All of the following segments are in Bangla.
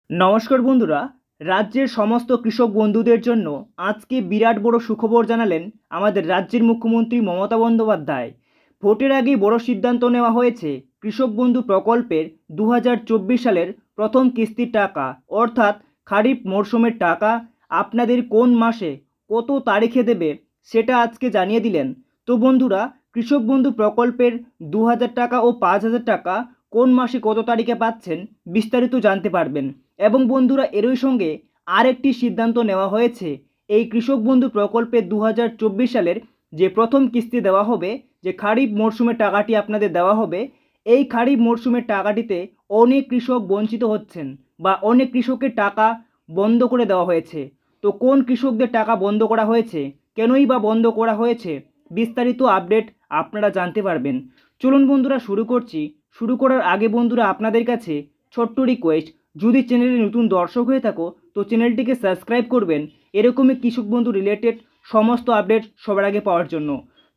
নমস্কার বন্ধুরা, রাজ্যের সমস্ত কৃষক বন্ধুদের জন্য আজকে বিরাট বড় সুখবর জানালেন আমাদের রাজ্যের মুখ্যমন্ত্রী মমতা বন্দ্যোপাধ্যায়। ভোটের আগেই বড় সিদ্ধান্ত নেওয়া হয়েছে কৃষক বন্ধু প্রকল্পের 2024 সালের প্রথম কিস্তির টাকা অর্থাৎ খারিফ মরশুমের টাকা আপনাদের কোন মাসে কত তারিখে দেবে সেটা আজকে জানিয়ে দিলেন। তো বন্ধুরা, কৃষক বন্ধু প্রকল্পের 2000 টাকা ও 5000 টাকা কোন মাসে কত তারিখে পাচ্ছেন বিস্তারিত জানতে পারবেন। এবং বন্ধুরা, এরই সঙ্গে আরেকটি সিদ্ধান্ত নেওয়া হয়েছে এই কৃষক বন্ধু প্রকল্পে 2024 সালের যে প্রথম কিস্তি দেওয়া হবে, যে খারিফ মরশুমের টাকাটি আপনাদের দেওয়া হবে, এই খারিফ মরশুমের টাকাটিতে অনেক কৃষক বঞ্চিত হচ্ছেন বা অনেক কৃষকের টাকা বন্ধ করে দেওয়া হয়েছে। তো কোন কৃষকদের টাকা বন্ধ করা হয়েছে, কেনই বা বন্ধ করা হয়েছে, বিস্তারিত আপডেট আপনারা জানতে পারবেন। চলুন বন্ধুরা শুরু করছি। শুরু করার আগে বন্ধুরা, আপনাদের কাছে ছোট্ট রিকোয়েস্ট, যদি চ্যানেলে নতুন দর্শক হয়ে থাকো তো চ্যানেলটিকে সাবস্ক্রাইব করবেন এরকমই কৃষক বন্ধু রিলেটেড সমস্ত আপডেট সবার আগে পাওয়ার জন্য।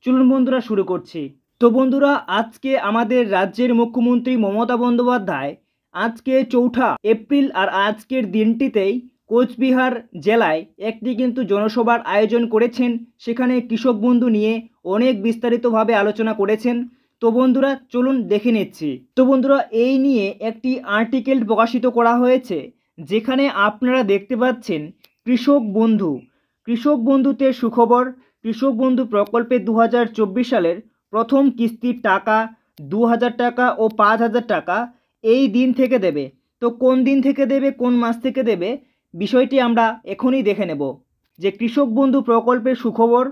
চলুন বন্ধুরা শুরু করছি। তো বন্ধুরা, আজকে আমাদের রাজ্যের মুখ্যমন্ত্রী মমতা বন্দ্যোপাধ্যায় আজকে 4 এপ্রিল আর আজকের দিনটিতেই কোচবিহার জেলায় একটি কিন্তু জনসভার আয়োজন করেছেন। সেখানে কৃষক বন্ধু নিয়ে অনেক বিস্তারিতভাবে আলোচনা করেছেন। তো বন্ধুরা চলুন দেখে নিচ্ছি। তো বন্ধুরা, এই নিয়ে একটি আর্টিকেল প্রকাশিত করা হয়েছে, যেখানে আপনারা দেখতে পাচ্ছেন কৃষক বন্ধুতে সুখবর। কৃষক বন্ধু প্রকল্পে 2024 সালের প্রথম কিস্তির টাকা 2000 টাকা ও 5000 টাকা এই দিন থেকে দেবে। তো কোন দিন থেকে দেবে, কোন মাস থেকে দেবে, বিষয়টি আমরা এখনই দেখে নেব। যে কৃষক বন্ধু প্রকল্পের সুখবর,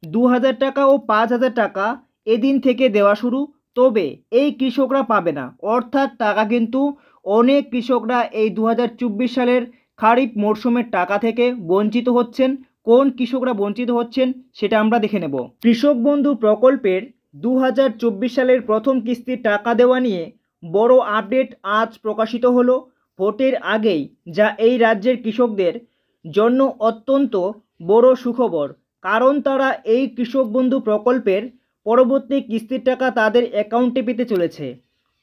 2000 টাকা ও 5000 টাকা এদিন থেকে দেওয়া শুরু। তবে এই কৃষকরা পাবে না, অর্থাৎ টাকা কিন্তু অনেক কৃষকরা এই 2024 সালের খারিফ মরশুমের টাকা থেকে বঞ্চিত হচ্ছেন। কোন কৃষকরা বঞ্চিত হচ্ছেন সেটা আমরা দেখে নেব। কৃষক বন্ধু প্রকল্পের 2024 সালের প্রথম কিস্তির টাকা দেওয়া নিয়ে বড় আপডেট আজ প্রকাশিত হলো ভোটের আগেই, যা এই রাজ্যের কৃষকদের জন্য অত্যন্ত বড় সুখবর। কারণ তারা এই কৃষক বন্ধু প্রকল্পের পরবর্তী কিস্তির টাকা তাদের অ্যাকাউন্টে পেতে চলেছে।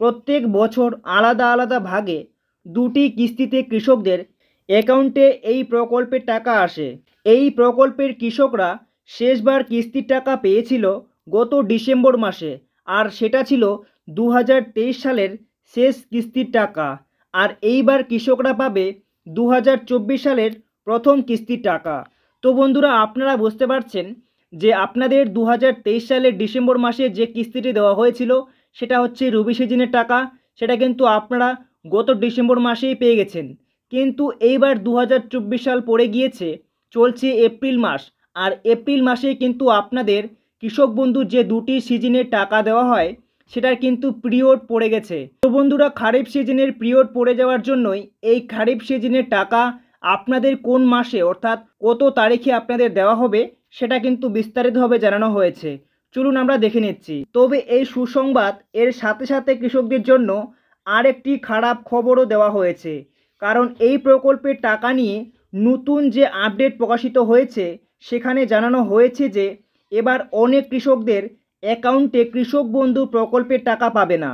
প্রত্যেক বছর আলাদা আলাদা ভাগে 2টি কিস্তিতে কৃষকদের অ্যাকাউন্টে এই প্রকল্পের টাকা আসে। এই প্রকল্পের কৃষকরা শেষবার কিস্তির টাকা পেয়েছিল গত ডিসেম্বর মাসে, আর সেটা ছিল 2023 সালের শেষ কিস্তির টাকা। আর এইবার কৃষকরা পাবে 2024 সালের প্রথম কিস্তির টাকা। তো বন্ধুরা, আপনারা বুঝতে পারছেন যে আপনাদের 2023 সালের ডিসেম্বর মাসে যে কিস্তিটি দেওয়া হয়েছিল সেটা হচ্ছে রবি সিজনের টাকা। সেটা কিন্তু আপনারা গত ডিসেম্বর মাসেই পেয়ে গেছেন। কিন্তু এইবার 2024 সাল পড়ে গিয়েছে, চলছে এপ্রিল মাস, আর এপ্রিল মাসে কিন্তু আপনাদের কৃষক বন্ধুর যে 2টি সিজনের টাকা দেওয়া হয় সেটার কিন্তু পিরিয়ড পড়ে গেছে। তো বন্ধুরা, খারিফ সিজনের পিরিয়ড পড়ে যাওয়ার জন্যই এই খারিফ সিজনের টাকা আপনাদের কোন মাসে অর্থাৎ কত তারিখে আপনাদের দেওয়া হবে সেটা কিন্তু বিস্তারিতভাবে জানানো হয়েছে। চলুন আমরা দেখে নিচ্ছি। তবে এই সুসংবাদ এর সাথে সাথে কৃষকদের জন্য আরেকটি খারাপ খবরও দেওয়া হয়েছে। কারণ এই প্রকল্পের টাকা নিয়ে নতুন যে আপডেট প্রকাশিত হয়েছে সেখানে জানানো হয়েছে যে এবার অনেক কৃষকদের অ্যাকাউন্টে কৃষক বন্ধু প্রকল্পের টাকা পাবে না।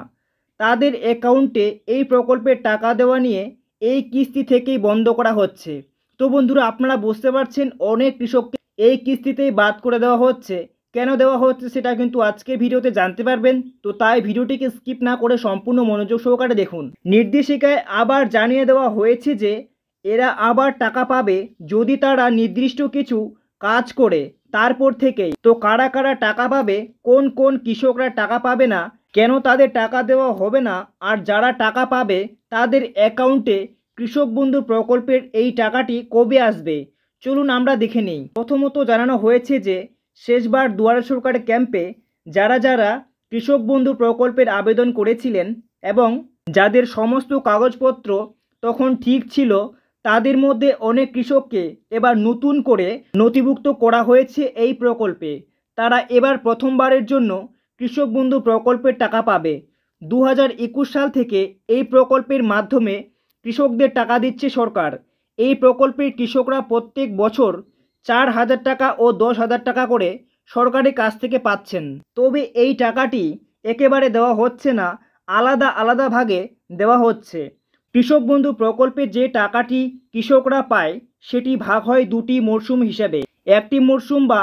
তাদের অ্যাকাউন্টে এই প্রকল্পের টাকা দেওয়া নিয়ে এই কিস্তি থেকেই বন্ধ করা হচ্ছে। তো বন্ধুরা, আপনারা বুঝতে পারছেন অনেক কৃষককে এই কিস্তিতেই বাদ করে দেওয়া হচ্ছে। কেন দেওয়া হচ্ছে সেটা কিন্তু আজকের ভিডিওতে জানতে পারবেন। তো তাই ভিডিওটিকে স্কিপ না করে সম্পূর্ণ মনোযোগ সহকারে দেখুন। নির্দেশিকায় আবার জানিয়ে দেওয়া হয়েছে যে এরা আবার টাকা পাবে যদি তারা নির্দিষ্ট কিছু কাজ করে। তারপর থেকেই তো কারা কারা টাকা পাবে, কোন কোন কৃষকরা টাকা পাবে না, কেন তাদের টাকা দেওয়া হবে না, আর যারা টাকা পাবে তাদের অ্যাকাউন্টে কৃষক বন্ধু প্রকল্পের এই টাকাটি কবে আসবে, চলুন আমরা দেখে নিই। প্রথমত জানানো হয়েছে যে শেষবার দুয়ারে সরকার ক্যাম্পে যারা যারা কৃষক বন্ধু প্রকল্পের আবেদন করেছিলেন এবং যাদের সমস্ত কাগজপত্র তখন ঠিক ছিল, তাদের মধ্যে অনেক কৃষককে এবার নতুন করে নথিভুক্ত করা হয়েছে এই প্রকল্পে। তারা এবার প্রথমবারের জন্য কৃষক বন্ধু প্রকল্পের টাকা পাবে। 2021 সাল থেকে এই প্রকল্পের মাধ্যমে কৃষকদের টাকা দিচ্ছে সরকার। এই প্রকল্পের কৃষকরা প্রত্যেক বছর 4000 টাকা ও 10,000 টাকা করে সরকারের কাছ থেকে পাচ্ছেন। তবে এই টাকাটি একেবারে দেওয়া হচ্ছে না, আলাদা আলাদা ভাগে দেওয়া হচ্ছে। কৃষক বন্ধু প্রকল্পে যে টাকাটি কৃষকরা পায় সেটি ভাগ হয় দুটি মরশুম হিসেবে। একটি মরশুম বা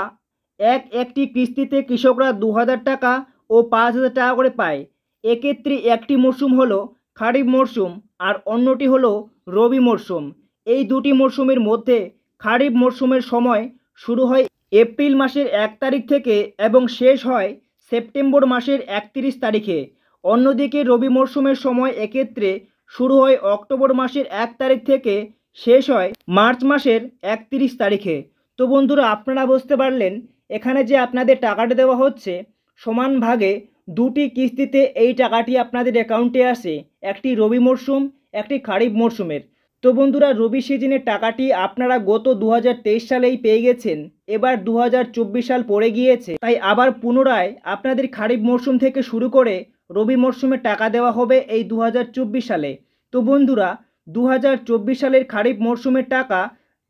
একটি কিস্তিতে কৃষকরা ২০০০ টাকা ও ৫০০০ টাকা করে পায়। এক্ষেত্রে একটি মরশুম হলো খারিফ মরশুম আর অন্যটি হলো রবি মরশুম। এই দুটি মরশুমের মধ্যে খারিফ মরশুমের সময় শুরু হয় এপ্রিল মাসের ১ তারিখ থেকে এবং শেষ হয় সেপ্টেম্বর মাসের ৩১ তারিখে। অন্যদিকে রবি মরশুমের সময় এক্ষেত্রে শুরু হয় অক্টোবর মাসের ১ তারিখ থেকে শেষ হয় মার্চ মাসের ৩১ তারিখে। তো বন্ধুরা, আপনারা বুঝতে পারলেন এখানে যে আপনাদের টাকাটা দেওয়া হচ্ছে সমান ভাগে দুটি কিস্তিতে এই টাকাটি আপনাদের অ্যাকাউন্টে আসে, একটি রবি মরশুম একটি খারিফ মরশুমের। তো বন্ধুরা, রবি সিজনের টাকাটি আপনারা গত ২০২৩ সালেই পেয়ে গেছেন, এবার ২০২৪ সাল পড়ে গিয়েছে, তাই আবার পুনরায় আপনাদের খারিফ মরশুম থেকে শুরু করে রবি মরশুমে টাকা দেওয়া হবে এই ২০২৪ সালে। তো বন্ধুরা, ২০২৪ সালের খারিফ মরশুমের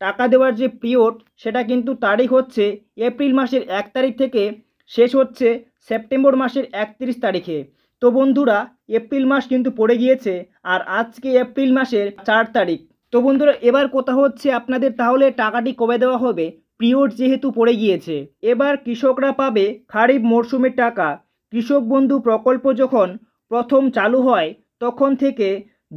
টাকা দেওয়ার যে পিরিয়ড সেটা কিন্তু তারিখ হচ্ছে এপ্রিল মাসের ১ তারিখ থেকে শেষ হচ্ছে সেপ্টেম্বর মাসের ৩১ তারিখে। তো বন্ধুরা, এপ্রিল মাস কিন্তু পড়ে গিয়েছে আর আজকে এপ্রিল মাসের ৪ তারিখ। তো বন্ধুরা, এবার কথা হচ্ছে আপনাদের তাহলে টাকাটি কবে দেওয়া হবে, পিরিয়ড যেহেতু পড়ে গিয়েছে। এবার কৃষকরা পাবে খারিফ মরশুমের টাকা। কৃষক বন্ধু প্রকল্প যখন প্রথম চালু হয় তখন থেকে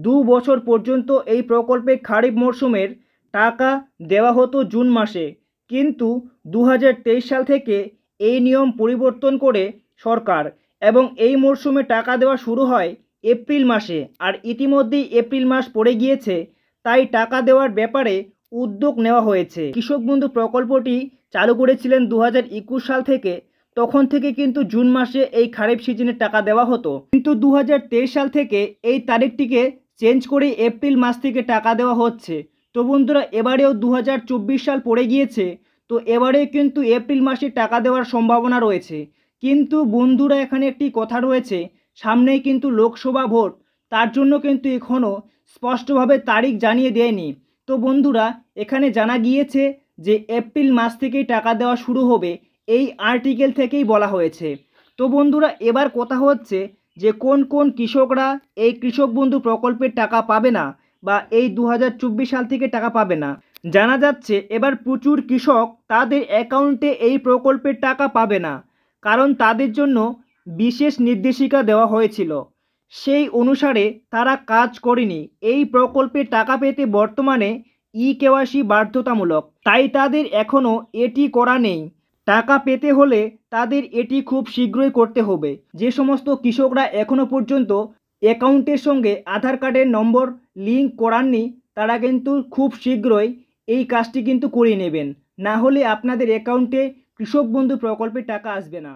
২ বছর পর্যন্ত এই প্রকল্পে খারিফ মরশুমের টাকা দেওয়া হতো জুন মাসে, কিন্তু ২০২৩ সাল থেকে এই নিয়ম পরিবর্তন করে সরকার এবং এই মরশুমে টাকা দেওয়া শুরু হয় এপ্রিল মাসে। আর ইতিমধ্যেই এপ্রিল মাস পড়ে গিয়েছে, তাই টাকা দেওয়ার ব্যাপারে উদ্যোগ নেওয়া হয়েছে। কৃষক বন্ধু প্রকল্পটি চালু করেছিলেন ২০২১ সাল থেকে, তখন থেকে কিন্তু জুন মাসে এই খারিফ সিজনের টাকা দেওয়া হতো, কিন্তু ২০২৩ সাল থেকে এই তারিখটিকে চেঞ্জ করে এপ্রিল মাস থেকে টাকা দেওয়া হচ্ছে। তো বন্ধুরা, এবারেও ২০২৪ সাল পড়ে গিয়েছে, তো এবারে কিন্তু এপ্রিল মাসে টাকা দেওয়ার সম্ভাবনা রয়েছে। কিন্তু বন্ধুরা, এখানে একটি কথা রয়েছে, সামনেই কিন্তু লোকসভা ভোট, তার জন্য কিন্তু এখনও স্পষ্টভাবে তারিখ জানিয়ে দেয়নি। তো বন্ধুরা, এখানে জানা গিয়েছে যে এপ্রিল মাস থেকেই টাকা দেওয়া শুরু হবে, এই আর্টিকেল থেকেই বলা হয়েছে। তো বন্ধুরা, এবার কথা হচ্ছে যে কোন কোন কৃষকরা এই কৃষক বন্ধু প্রকল্পের টাকা পাবে না বা এই ২০২৪ সাল থেকে টাকা পাবে না। জানা যাচ্ছে এবার প্রচুর কৃষক তাদের অ্যাকাউন্টে এই প্রকল্পের টাকা পাবে না, কারণ তাদের জন্য বিশেষ নির্দেশিকা দেওয়া হয়েছিল, সেই অনুসারে তারা কাজ করেনি। এই প্রকল্পের টাকা পেতে বর্তমানে কেওয়াইসি বাধ্যতামূলক, তাই তাদের এখনও এটি করা নেই। টাকা পেতে হলে তাদের এটি খুব শীঘ্রই করতে হবে। যে সমস্ত কৃষকরা এখনও পর্যন্ত অ্যাকাউন্টের সঙ্গে আধার কার্ডের নম্বর লিঙ্ক করাননি, তারা কিন্তু খুব শীঘ্রই এই কাজটি কিন্তু করিয়ে নেবেন, না হলে আপনাদের অ্যাকাউন্টে কৃষক বন্ধু প্রকল্পের টাকা আসবে না।